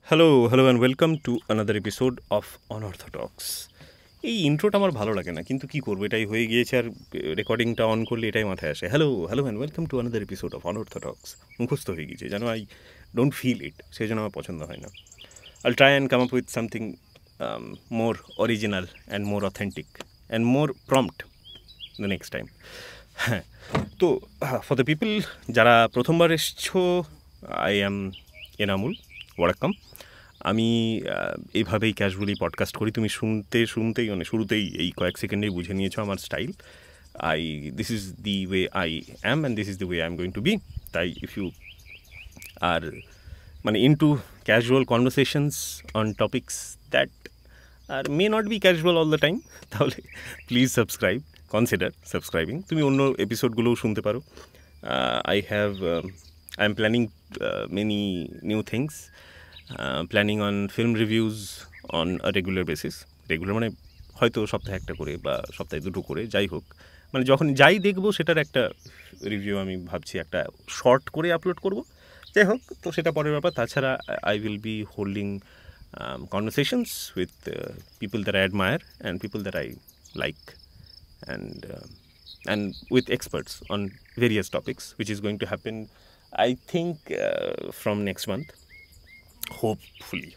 Hello and welcome to another episode of unorthodox. এই ইন্ট্রোটা আমার ভালো লাগে না, কিন্তু কী করবো, এটাই হয়ে গিয়েছে। আর রেকর্ডিংটা অন করলে এটাই মাথায় আসে, hello and welcome to another episode of unorthodox. মুখস্থ হয়ে গিয়েছে, যেন আই ডোন্ট ফিল ইট, সেই জন্য আমার পছন্দ হয় না। I'll try and come up with something more original and more authentic and more prompt the next time. হ্যাঁ, তো ফর দ্য পিপল যারা প্রথমবার এসছো, আই অ্যাম এনামুল, ওয়ারাক্কাম। আমি এইভাবেই ক্যাজুয়ালি পডকাস্ট করি। তুমি শুনতেই মানে শুরুতেই এই কয়েক সেকেন্ডেই বুঝে নিয়েছো আমার style. This is the way I am and this is the way I am going to be. তাই ইফ ইউ আর মানে into casual conversations on topics that are may not be casual all the time, তাহলে please consider subscribing. তুমি অন্য এপিসোডগুলোও শুনতে পারো। I am planning many new things, planning on film reviews on a regular basis. Regular মানে হয়তো সপ্তাহে একটা করে বা সপ্তাহে দুটো করে, যাই হোক, মানে যখন যাই দেখবো সেটার একটা রিভিউ আমি ভাবছি একটা শর্ট করে আপলোড করব। যাই হোক, তো সেটা পরের ব্যাপার। তাছাড়া I will be holding conversations with people that I admire and people that I like, and with experts on various topics, which is going to happen, I think, from next month, hopefully.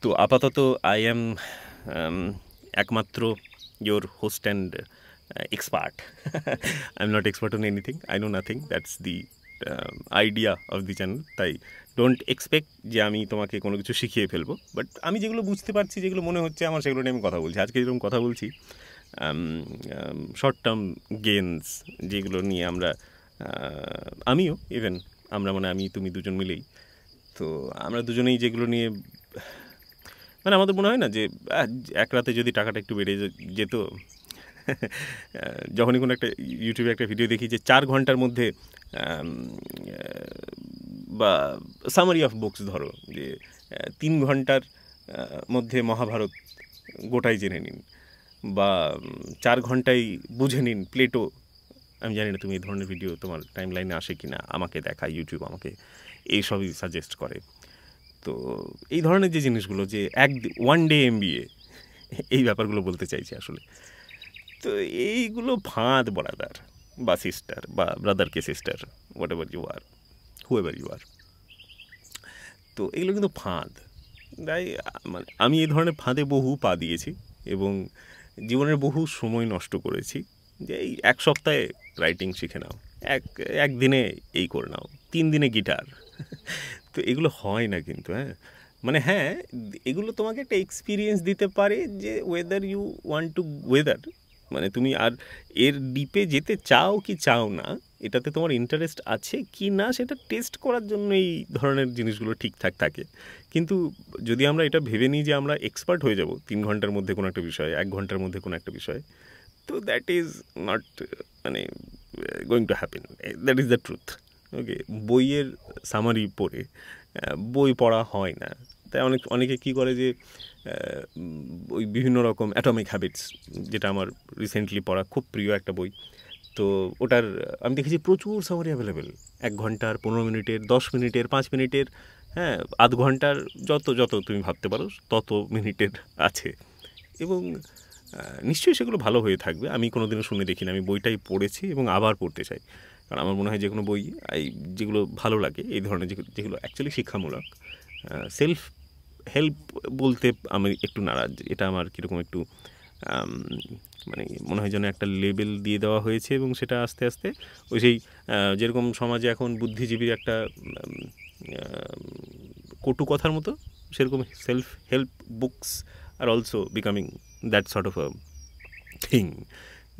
তো আপাতত I am একমাত্র your host and expert. I'm not expert on anything, I know nothing. That's the idea of the channel. তাই don't expect যে আমি তোমাকে কোনো কিছু শিখিয়ে ফেলবো, বাট আমি যেগুলো বুঝতে পারছি, যেগুলো মনে হচ্ছে আমার, সেগুলো নিয়ে আমি কথা বলছি। আজকে যেরকম কথা বলছি, শর্ট টার্ম গেমস যেগুলো নিয়ে আমিও ইভেন মানে আমি তুমি দুজন মিলেই, তো আমরা দুজনেই যেগুলো নিয়ে মানে আমাদের মনে হয় না যে এক রাতে যদি টাকাটা একটু বেড়ে যেত। যখনই কোনো একটা ইউটিউবে একটা ভিডিও দেখি যে 4 ঘন্টার মধ্যে বা সামারি অফ বুকস ধরো, যে 3 ঘন্টার মধ্যে মহাভারত গোটাই জেনে নিন, বা 4 ঘন্টায় বুঝে নিন প্লেটো। আমি জানি না তুমি এই ধরনের ভিডিও তোমার টাইম লাইনে আসে কি না, আমাকে দেখায় ইউটিউব, আমাকে এইসবই সাজেস্ট করে। তো এই ধরনের যে জিনিসগুলো, যে ওয়ান ডে MBA, এই ব্যাপারগুলো বলতে চাইছি আসলে। তো এইগুলো ফাঁদ ব্রাদার বা সিস্টার, বা ব্রাদারকে sister, whatever you are, whoever you are. তো এগুলো কিন্তু ফাঁদ। তাই মানে আমি এই ধরনের ফাঁদে বহু পা দিয়েছি এবং জীবনের বহু সময় নষ্ট করেছি। যে এই 1 সপ্তাহে রাইটিং শিখে নাও, একদিনে এই করে নাও, 3 দিনে গিটার। তো এগুলো হয় না কিন্তু। মানে এগুলো তোমাকে একটা এক্সপিরিয়েন্স দিতে পারে যে whether you want to whether, মানে তুমি আর এর ডিপে যেতে চাও কি চাও না, এটাতে তোমার ইন্টারেস্ট আছে কি না, সেটা টেস্ট করার জন্য এই ধরনের জিনিসগুলো ঠিকঠাক থাকে। কিন্তু যদি আমরা এটা ভেবে নিই যে আমরা এক্সপার্ট হয়ে যাব 3 ঘন্টার মধ্যে কোনো একটা বিষয়ে, 1 ঘন্টার মধ্যে কোনো একটা বিষয়ে, তো দ্যাট ইজ নট মানে going to happen. That is the truth. Okay, বইয়ের সামারি পড়ে বই পড়া হয় না। তাই অনেকে কী করে যে ওই বিভিন্ন রকম অ্যাটমিক হ্যাবিটস, যেটা আমার রিসেন্টলি পড়া খুব প্রিয় একটা বই, তো ওটার আমি দেখেছি প্রচুর সামারি অ্যাভেলেবেল। 1 ঘন্টার, 15 মিনিটের, 10 মিনিটের, 5 মিনিটের, আধ ঘন্টার, যত তুমি ভাবতে পারো তত মিনিটের আছে। এবং নিশ্চয়ই সেগুলো ভালো হয়ে থাকবে, আমি কোনো দিনও শুনে দেখি না। আমি বইটাই পড়েছি এবং আবার পড়তে চাই, কারণ আমার মনে হয় যে কোনো বই যেগুলো ভালো লাগে, এই ধরনের যেগুলো অ্যাকচুয়ালি শিক্ষামূলক, সেলফ হেল্প বলতে আমি একটু নারাজ। এটা আমার কীরকম একটু মানে মনে হয় যেন একটা লেবেল দিয়ে দেওয়া হয়েছে, এবং সেটা আস্তে আস্তে ওই সেই যেরকম সমাজে এখন বুদ্ধিজীবীর একটা কটু কথার মতো, সেরকম self help books are also becoming that sort of a thing,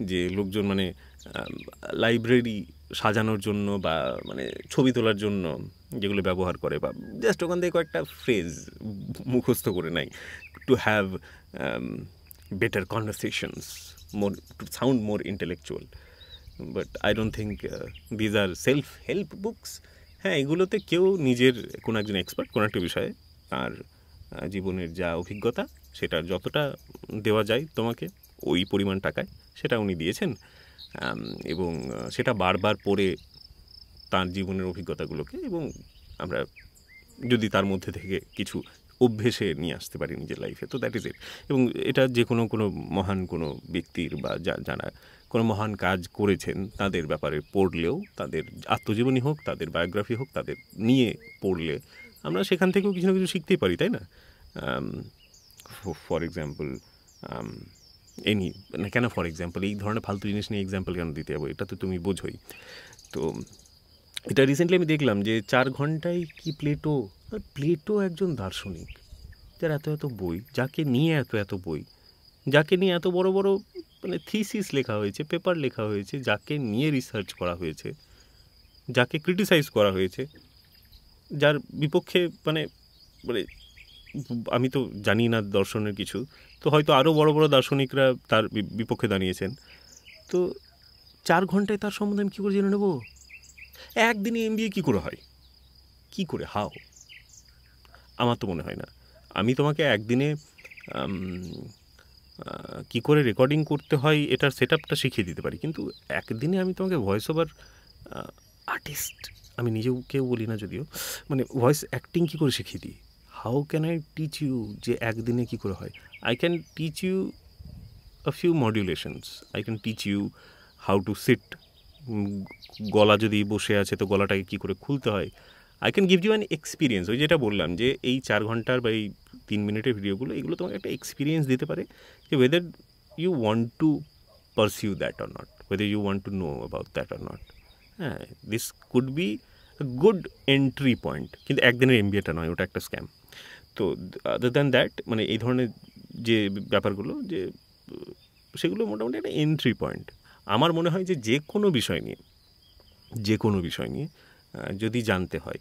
যে লোকজন মানে লাইব্রেরি সাজানোর জন্য বা মানে ছবি তোলার জন্য যেগুলো ব্যবহার করে, বা জাস্ট ওখান থেকে কয়েকটা ফ্রেজ মুখস্থ করে নেয় to have better conversations, to sound more intellectual. But I don't think these are self help books. এগুলোতে কেউ নিজের কোনো একজন এক্সপার্ট কোনো একটা বিষয়ে, আর জীবনের যা অভিজ্ঞতা সেটার যতটা দেওয়া যায় তোমাকে ওই পরিমাণ টাকায়, সেটা উনি দিয়েছেন, এবং সেটা বারবার পড়ে তার জীবনের অভিজ্ঞতাগুলোকে, এবং আমরা যদি তার মধ্যে থেকে কিছু অভ্যেসে নিয়ে আসতে পারি নিজের লাইফে, তো দ্যাট ইজ ইট। এবং এটা যে কোনো মহান কোনো ব্যক্তির বা যারা কোনো মহান কাজ করেছেন তাদের ব্যাপারে পড়লেও, তাদের আত্মজীবনী হোক, তাদের বায়োগ্রাফি হোক, তাদের নিয়ে পড়লে আমরা সেখান থেকেও কিছু না কিছু শিখতেই পারি, তাই না? ফর এক্সাম্পল এনি, না কেন ফর এক্সাম্পল, এই ধরনের ফালতু জিনিস নিয়ে এক্সাম্পল কেন দিতে যাবো, এটা তো তুমি বোঝোই। তো এটা রিসেন্টলি আমি দেখলাম যে 4 ঘন্টায় কি প্লেটো একজন দার্শনিক, যার এত এত বই, যাকে নিয়ে এত বই, যাকে নিয়ে এত বড় বড় মানে থিসিস লেখা হয়েছে, পেপার লেখা হয়েছে, যাকে নিয়ে রিসার্চ করা হয়েছে, যাকে ক্রিটিসাইজ করা হয়েছে, যার বিপক্ষে মানে মানে আমি তো জানি না দর্শনের কিছু, তো হয়তো আরও বড় বড় দার্শনিকরা তার বিপক্ষে দাঁড়িয়েছেন। তো 4 ঘন্টায় তার সম্বন্ধে আমি কী করে জেনে নেব? একদিনে MBA কী করে হয়, কী করে, হাও? আমার তো মনে হয় না। আমি তোমাকে একদিনে কী করে রেকর্ডিং করতে হয় এটার সেট আপটা শিখিয়ে দিতে পারি, কিন্তু একদিনে আমি তোমাকে ভয়েস ওভার আর্টিস্ট, আমি নিজেকেও বলি না যদিও, মানে ভয়েস অ্যাক্টিং কী করে শিখিয়ে দিই? How can I teach you যে একদিনে কী করে হয়? I can teach you a few modulations, I can teach you how to sit, গলা যদি বসে আছে তো গলাটাকে কী করে খুলতে হয়। I can give you an experience. ওই যেটা বললাম যে এই 4 ঘন্টার বা এই 3 মিনিটের ভিডিওগুলো, এগুলো তোমাকে একটা এক্সপিরিয়েন্স দিতে পারে যে whether you want to pursue that or not, whether you want to know about that or not. হ্যাঁ, this could be good entry point, কিন্তু একদিনের MBAটা নয়, ওটা একটা স্ক্যাম। তো আদার দ্যান দ্যাট, মানে এই ধরনের যে ব্যাপারগুলো, যে সেগুলো মোটামুটি একটা এন্ট্রি পয়েন্ট। আমার মনে হয় যে যে কোনো বিষয় নিয়ে যদি জানতে হয়,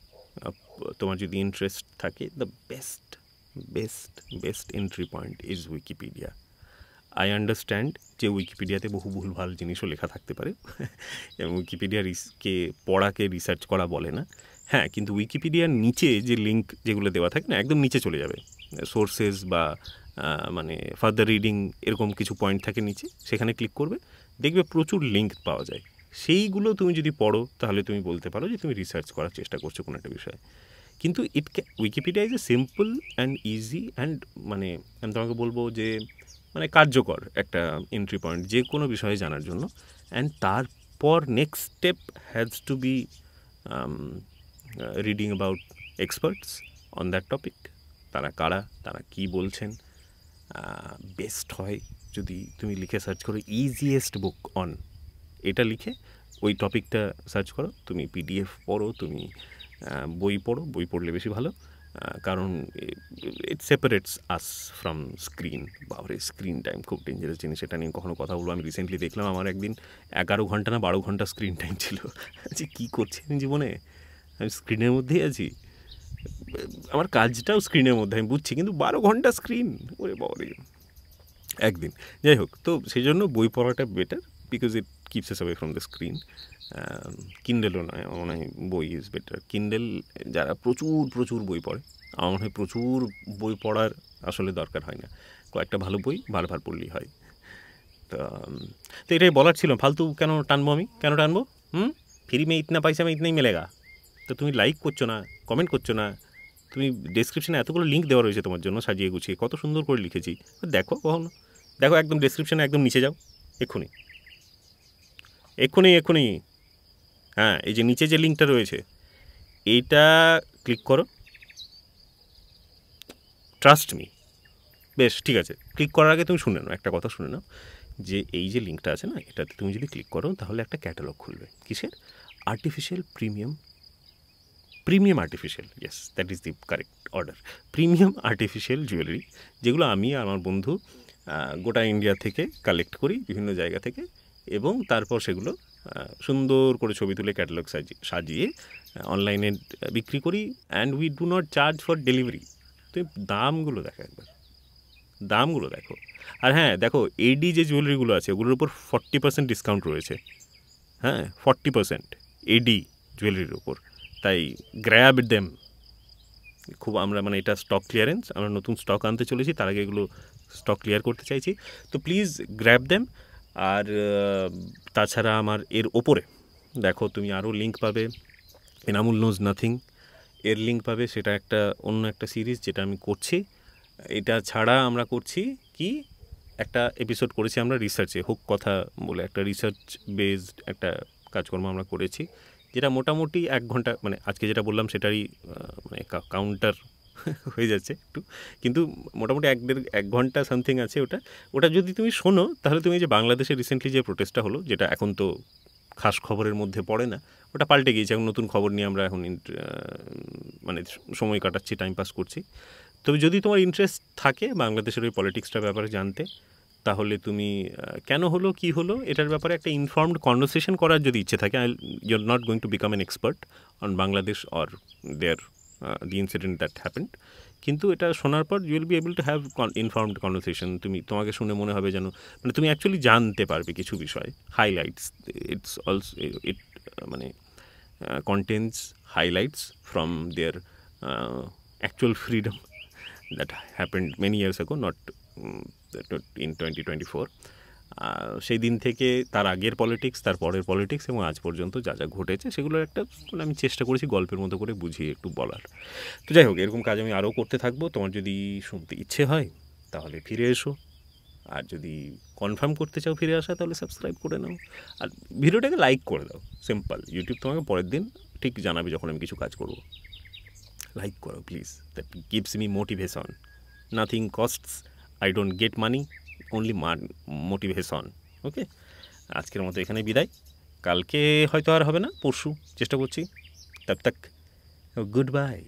তোমার যদি ইন্টারেস্ট থাকে, the best entry point is Wikipedia. I understand যে উইকিপিডিয়াতে বহু ভুলভাল জিনিসও লেখা থাকতে পারে এবং উইকিপিডিয়াকে পড়াকে রিসার্চ করা বলে না। হ্যাঁ, কিন্তু উইকিপিডিয়ার নিচে যে লিঙ্ক যেগুলো দেওয়া থাকে না, একদম নিচে চলে যাবে, সোর্সেস বা মানে ফার্দার রিডিং এরকম কিছু পয়েন্ট থাকে নিচে, সেখানে ক্লিক করবে, দেখবে প্রচুর লিঙ্ক পাওয়া যায়। সেইগুলো তুমি যদি পড়ো তাহলে তুমি বলতে পারো যে তুমি রিসার্চ করার চেষ্টা করছো কোনো একটা বিষয়ে। কিন্তু Wikipedia is a simple and easy and মানে আমি তোমাকে বলবো যে মানে কার্যকর একটা এন্ট্রি পয়েন্ট যে কোনো বিষয়ে জানার জন্য। অ্যান্ড তারপর next step has to be reading about experts on that topic. তারা কারা, তারা কী বলছেন। বেস্ট হয় যদি তুমি লিখে সার্চ করো ইজিয়েস্ট বুক অন, এটা লিখে ওই টপিকটা সার্চ করো। তুমি PDF পড়ো, তুমি বই পড়লে বেশি ভালো, কারণ it separates us from screen. বাবরে, স্ক্রিন টাইম খুব ডেঞ্জারাস জিনিস, এটা নিয়ে কখনো কথা বলবো। আমি রিসেন্টলি দেখলাম আমার একদিন 11 ঘন্টা না 12 ঘন্টা স্ক্রিন টাইম ছিল। যে কী করছি আমি জীবনে, আমি স্ক্রিনের মধ্যেই আছি, আমার কাজটাও স্ক্রিনের মধ্যে, আমি বুঝছি, কিন্তু 12 ঘন্টা স্ক্রিন, ওরে বাবরে একদিন। যাই হোক, তো সেই জন্য বই পড়াটা better, because it keeps us away from the screen. কিন্ডেলও নয়, আমার মনে হয় বই ইজ বেটার। কিন্ডেল যারা প্রচুর বই পড়ে, আমার মনে হয় প্রচুর বই পড়ার আসলে দরকার হয় না, কয়েকটা ভালো বই বারবার পড়লেই হয়। তো এটাই বলার ছিল। ফালতু কেন টানবো, কেন টানবো? ফ্রি মে ইতনা পয়সা মে ইতনাই মেলেগা। তো তুমি লাইক করছো না, কমেন্ট করছো না, তুমি ডেসক্রিপশানে এতগুলো লিঙ্ক দেওয়া রয়েছে তোমার জন্য সাজিয়ে গুছিয়ে, কত সুন্দর করে লিখেছি, দেখো কখনো, দেখো একদম ডেসক্রিপশানে একদম নিচে যাও, এক্ষুনি। হ্যাঁ, এই যে নিচে যে লিঙ্কটা রয়েছে এইটা ক্লিক করো, ট্রাস্ট মি। বেশ, ঠিক আছে, ক্লিক করার আগে তুমি শুনে নাও, একটা কথা শুনে নাও, যে এই যে লিঙ্কটা আছে না, এটাতে তুমি যদি ক্লিক করো তাহলে একটা ক্যাটালগ খুলবে। কিসের? Artificial premium artificial, yes, that is the correct order. Premium artificial jewellery, যেগুলো আমি আর আমার বন্ধু গোটা ইন্ডিয়া থেকে কালেক্ট করি, বিভিন্ন জায়গা থেকে, এবং তারপর সেগুলো সুন্দর করে ছবি তুলে ক্যাটালগ সাজিয়ে অনলাইনে বিক্রি করি। And we do not charge for delivery. তুমি দামগুলো দেখো একবার, দামগুলো দেখো। আর হ্যাঁ, দেখো এডি যে জুয়েলারিগুলো আছে ওগুলোর উপর 40% ডিসকাউন্ট রয়েছে। হ্যাঁ, 40% এডি জুয়েলারির উপর, তাই গ্র্যাব দেম। খুব আমরা মানে এটা স্টক ক্লিয়ারেন্স, আমরা নতুন স্টক আনতে চলেছি, তার আগে এগুলো স্টক ক্লিয়ার করতে চাইছি, তো প্লিজ গ্র্যাব দেম। আর তাছাড়া আমার এর ওপরে দেখো তুমি আরও লিঙ্ক পাবে। এনামুল নোজ নাথিং, এর লিঙ্ক পাবে, সেটা একটা অন্য একটা সিরিজ যেটা আমি করছি। এটা ছাড়া আমরা করছি কি, একটা এপিসোড করেছি আমরা রিসার্চে, হুক কথা বলে একটা রিসার্চ বেসড একটা কাজকর্ম আমরা করেছি, যেটা মোটামুটি 1 ঘন্টা, মানে আজকে যেটা বললাম সেটারই মানে কাউন্টার হয়ে যাচ্ছে একটু, কিন্তু মোটামুটি 1 ঘন্টা সামথিং আছে ওটা। ওটা যদি তুমি শোনো তাহলে তুমি যে বাংলাদেশে রিসেন্টলি যে প্রোটেস্টটা হলো, যেটা এখন তো খাস খবরের মধ্যে পড়ে না, ওটা পাল্টে গিয়েছে, এখন নতুন খবর নিয়ে আমরা এখন মানে সময় কাটাচ্ছি, টাইম পাস করছি। তবে যদি তোমার ইন্টারেস্ট থাকে বাংলাদেশের ওই পলিটিক্সটার ব্যাপারে জানতে, তাহলে তুমি কেন হলো, কী হলো, এটার ব্যাপারে একটা ইনফর্মড কনভারসেশন করার যদি ইচ্ছে থাকে, you are not going to become an expert on Bangladesh or there the incident that happened, কিন্তু এটা শোনার পর you will be able to have informed conversation. তোমাকে শুনে মনে হবে যেন, মানে তুমি অ্যাকচুয়ালি জানতে পারবে কিছু বিষয়, হাইলাইটস, ইটস অলসো ইট মানে contains highlights from their actual freedom that happened many years ago, not in 2024. সেই দিন থেকে তার আগের পলিটিক্স, তার পরের পলিটিক্স এবং আজ পর্যন্ত যা যা ঘটেছে সেগুলোর একটা মানে আমি চেষ্টা করেছি গল্পের মতো করে বুঝিয়ে একটু বলার। তো যাই হোক, এরকম কাজ আমি আরও করতে থাকবো। তোমার যদি শুনতে ইচ্ছে হয় তাহলে ফিরে এসো, আর যদি কনফার্ম করতে চাও ফিরে আসা তাহলে সাবস্ক্রাইব করে নাও, আর ভিডিওটাকে লাইক করে দাও। সিম্পল। ইউটিউব তোমাকে পরের দিন ঠিক জানাবে যখন আমি কিছু কাজ করব। লাইক করো please, that gives me motivation. Nothing costs, I don't get money, only motivation. Okay, আজকের মতো এখানে বিদায়। কালকে হয়তো আর হবে না, পরশু চেষ্টা করছি। তব তক গুড বাই।